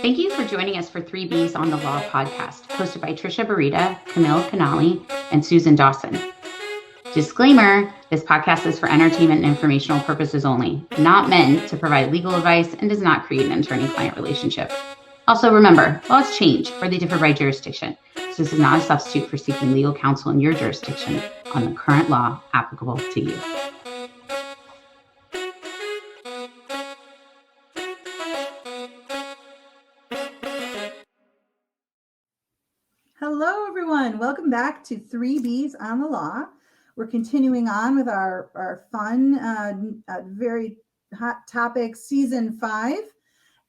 Thank you for joining us for 3Bs on the Law podcast, hosted by Trisha Barita, Camille Canali, and Susan Dawson. Disclaimer, this podcast is for entertainment and informational purposes only, not meant to provide legal advice, and does not create an attorney-client relationship. Also, remember, laws change or they differ by jurisdiction, so this is not a substitute for seeking legal counsel in your jurisdiction on the current law applicable to you. Hello, everyone. Welcome back to 3Bs on the Law. We're continuing on with our fun, very hot topic, Season 5.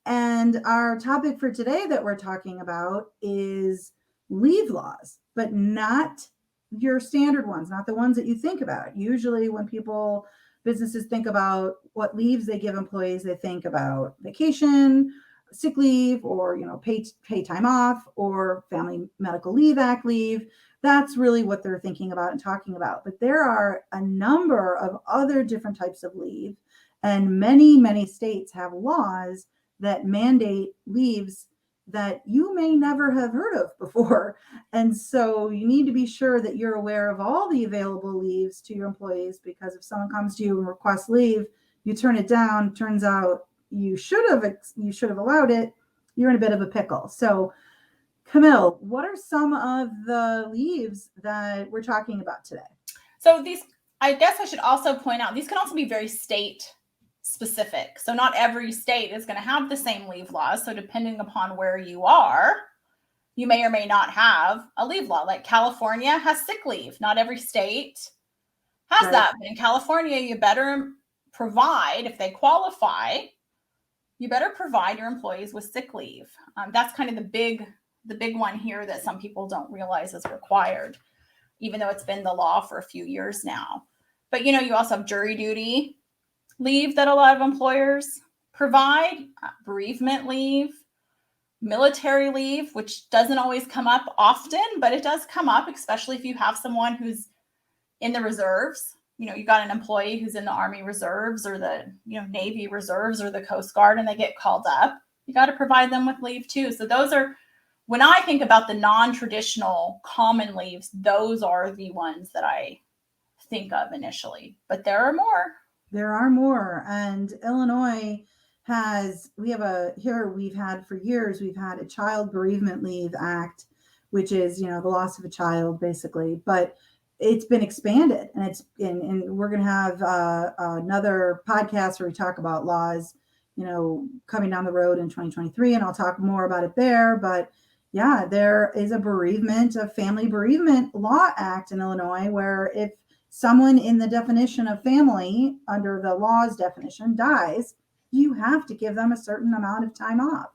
And our topic for today that we're talking about is leave laws, but not your standard ones, not the ones that you think about. Usually when businesses think about what leaves they give employees, they think about vacation, sick leave, or pay time off, or Family Medical Leave Act leave. That's really what they're thinking about and talking about. But there are a number of other different types of leave, and many states have laws that mandate leaves that you may never have heard of before. And so you need to be sure that you're aware of all the available leaves to your employees, because if someone comes to you and requests leave, you turn it down, turns out you should have allowed it, you're in a bit of a pickle. So Camille, what are some of the leaves that we're talking about today? So these, I guess I should also point out, these can also be very state specific. So not every state is going to have the same leave laws. So depending upon where you are, you may or may not have a leave law. Like California has sick leave. Not every state has that. But in California, you better provide, if they qualify, you better provide your employees with sick leave. That's kind of the big one here that some people don't realize is required, even though it's been the law for a few years now. But, you also have jury duty leave that a lot of employers provide, bereavement leave, military leave, which doesn't always come up often, but it does come up, especially if you have someone who's in the reserves. You got an employee who's in the Army Reserves or the Navy Reserves or the Coast Guard, and they get called up. You got to provide them with leave too. So those are, when I think about the non-traditional common leaves, those are the ones that I think of initially. But there are more. There are more. And Illinois we've had for years, we've had a Child Bereavement Leave Act, which is, the loss of a child basically, but it's been expanded, and we're going to have another podcast where we talk about laws, coming down the road in 2023, and I'll talk more about it there. But yeah, there is a Family Bereavement Law Act in Illinois, where if someone in the definition of family under the law's definition dies, you have to give them a certain amount of time off.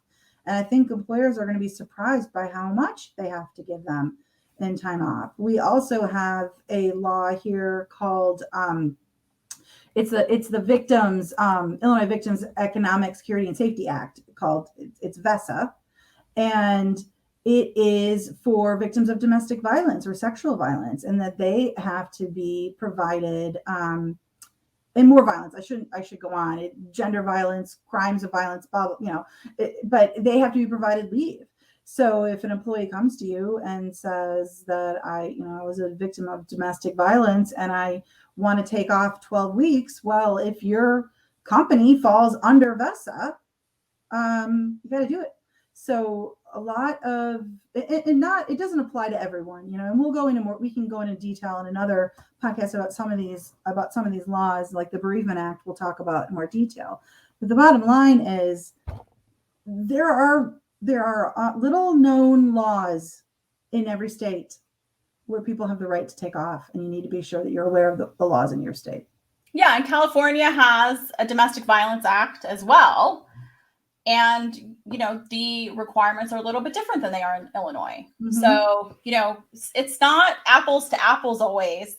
And I think employers are going to be surprised by how much they have to give them in time off. We also have a law here called it's the Victims Illinois Victims Economic Security and Safety Act, it's VESA, and it is for victims of domestic violence or sexual violence, and that they have to be provided and more violence. I should go on. Gender violence, crimes of violence, blah, blah, but they have to be provided leave. So if an employee comes to you and says that I was a victim of domestic violence and I want to take off 12 weeks, well, if your company falls under VESA, you got to do it. So a lot of it doesn't apply to everyone, and we'll go into more. We can go into detail in another podcast about some of these laws, like the Bereavement Act. We'll talk about in more detail. But the bottom line is there are little known laws in every state where people have the right to take off, and you need to be sure that you're aware of the laws in your state. Yeah, and California has a Domestic Violence Act as well. And, the requirements are a little bit different than they are in Illinois. Mm-hmm. So, it's not apples to apples always.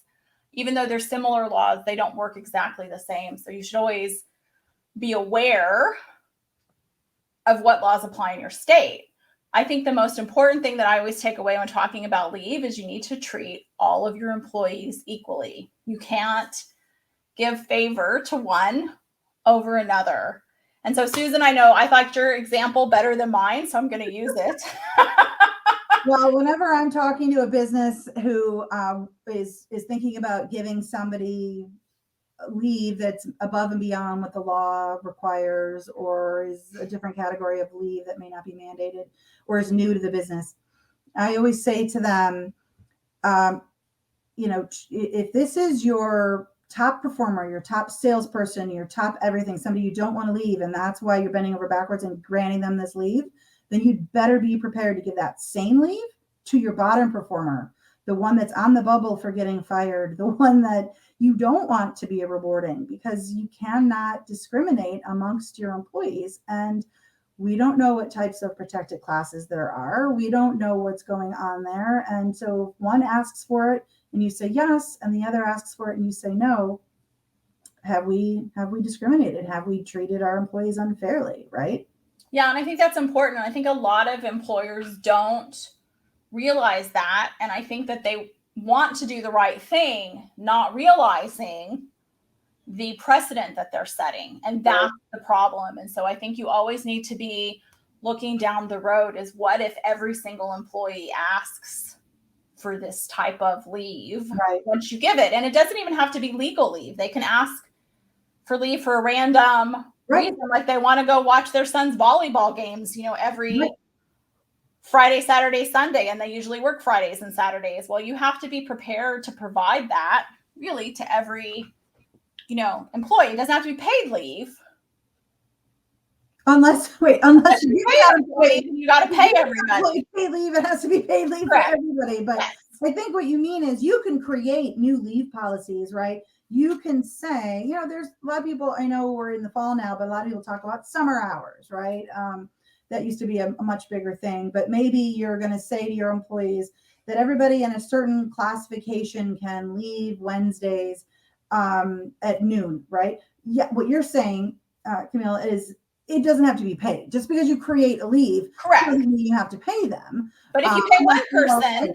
Even though they're similar laws, they don't work exactly the same. So you should always be aware of what laws apply in your state. I think the most important thing that I always take away when talking about leave is you need to treat all of your employees equally. You can't give favor to one over another. And so Susan, I know I liked your example better than mine, so I'm going to use it. Well, whenever I'm talking to a business who is thinking about giving somebody leave that's above and beyond what the law requires, or is a different category of leave that may not be mandated, or is new to the business, I always say to them, if this is your top performer, your top salesperson, your top everything, somebody you don't want to leave, and that's why you're bending over backwards and granting them this leave, then you'd better be prepared to give that same leave to your bottom performer, the one that's on the bubble for getting fired, the one that you don't want to be rewarding, because you cannot discriminate amongst your employees. And we don't know what types of protected classes there are. We don't know what's going on there. And so if one asks for it and you say yes, and the other asks for it and you say no, have we discriminated? Have we treated our employees unfairly, right? Yeah, and I think that's important. I think a lot of employers don't realize that. And I think that they want to do the right thing, not realizing the precedent that they're setting. And that's the problem. And so I think you always need to be looking down the road is what if every single employee asks for this type of leave once you give it? And it doesn't even have to be legal leave. They can ask for leave for a random reason, like they want to go watch their son's volleyball games, every Friday, Saturday, Sunday, and they usually work Fridays and Saturdays. Well, you have to be prepared to provide that really to every, employee. It doesn't have to be paid leave. Unless you got to pay everybody. Paid leave, it has to be paid leave for everybody. But I think what you mean is you can create new leave policies, right? You can say, there's a lot of people, I know we're in the fall now, but a lot of people talk about summer hours, right? That used to be a much bigger thing, but maybe you're going to say to your employees that everybody in a certain classification can leave Wednesdays at noon, right? Yeah, what you're saying, Camille, is it doesn't have to be paid. Just because you create a leave, correct, doesn't mean you have to pay them. But if you pay one person,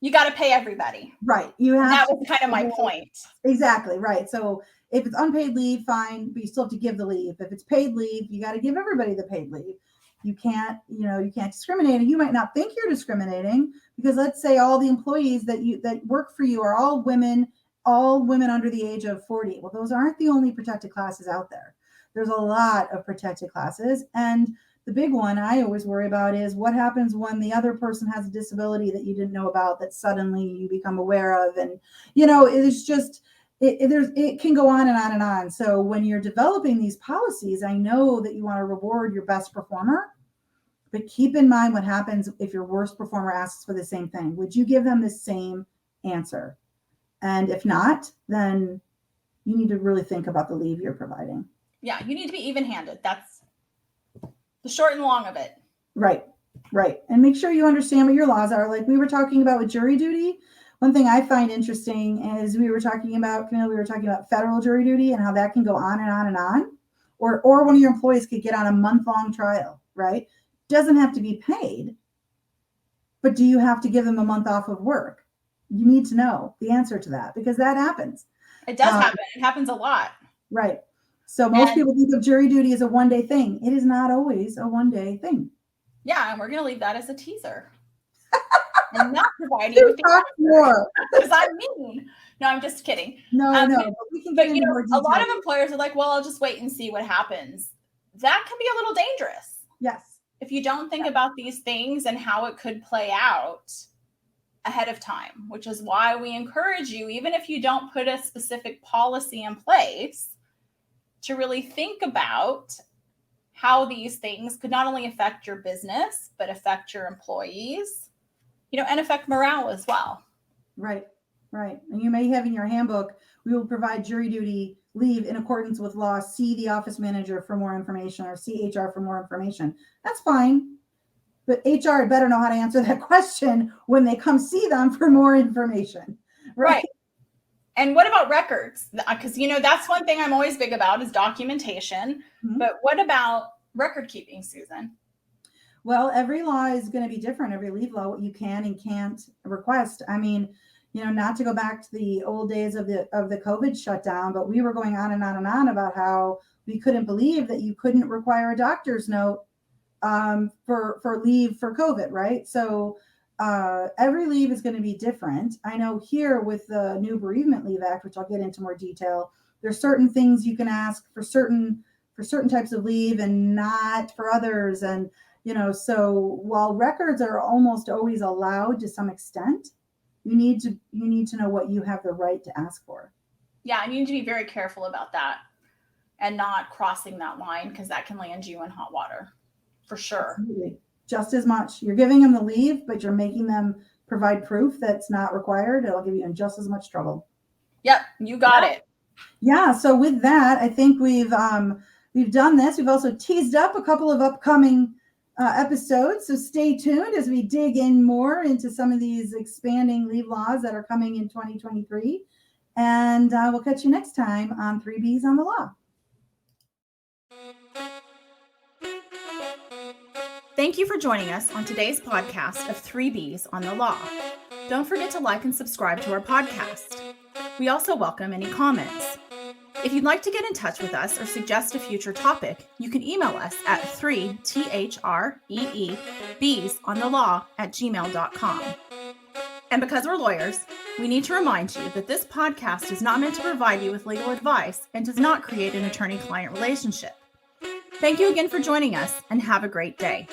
you got to pay everybody. Right. That was kind of my point. Exactly. Right. So if it's unpaid leave, fine, but you still have to give the leave. If it's paid leave, you got to give everybody the paid leave. You can't discriminate. And you might not think you're discriminating because let's say all the employees that work for you are all women under the age of 40. Well, those aren't the only protected classes out there. There's a lot of protected classes. And the big one I always worry about is what happens when the other person has a disability that you didn't know about that suddenly you become aware of. And, it's just, it can go on and on and on. So when you're developing these policies, I know that you want to reward your best performer, but keep in mind what happens if your worst performer asks for the same thing. Would you give them the same answer? And if not, then you need to really think about the leave you're providing. Yeah, you need to be even-handed. That's the short and long of it. Right. And make sure you understand what your laws are. Like we were talking about with jury duty. One thing I find interesting is Camille, we were talking about federal jury duty and how that can go on and on and on. Or one of your employees could get on a month-long trial, right? Doesn't have to be paid. But do you have to give them a month off of work? You need to know the answer to that because that happens. It does happen. It happens a lot. Right. So most people think of jury duty as a one-day thing. It is not always a one-day thing. Yeah, and we're going to leave that as a teaser. And not provide you with talk more. Because I'm mean. No, I'm just kidding. No. But we can get into more detail. A lot of employers are like, well, I'll just wait and see what happens. That can be a little dangerous. Yes. If you don't think about these things and how it could play out ahead of time, which is why we encourage you, even if you don't put a specific policy in place, to really think about how these things could not only affect your business, but affect your employees, and affect morale as well. Right. And you may have in your handbook, we will provide jury duty leave in accordance with law. See the office manager for more information or see HR for more information. That's fine. But HR better know how to answer that question when they come see them for more information. Right. And what about records? Because, that's one thing I'm always big about is documentation. Mm-hmm. But what about record keeping, Susan? Well, every law is going to be different. Every leave law, what you can and can't request. I mean, not to go back to the old days of the COVID shutdown, but we were going on and on and on about how we couldn't believe that you couldn't require a doctor's note for leave for COVID, right? So every leave is going to be different. I know here with the new Bereavement Leave Act, which I'll get into more detail, there's certain things you can ask for certain types of leave and not for others. And, so while records are almost always allowed to some extent, you need to know what you have the right to ask for. Yeah, and you need to be very careful about that and not crossing that line, because that can land you in hot water for sure. Absolutely. Just as much. You're giving them the leave, but you're making them provide proof that's not required. It'll give you in just as much trouble. Yep, you got it. Yeah. So with that, I think we've done this. We've also teased up a couple of upcoming episodes. So stay tuned as we dig in more into some of these expanding leave laws that are coming in 2023. And we'll catch you next time on 3Bs on the Law. Thank you for joining us on today's podcast of 3Bs on the Law. Don't forget to like and subscribe to our podcast. We also welcome any comments. If you'd like to get in touch with us or suggest a future topic, you can email us at 3THREEBsonthelaw@gmail.com. And because we're lawyers, we need to remind you that this podcast is not meant to provide you with legal advice and does not create an attorney-client relationship. Thank you again for joining us, and have a great day.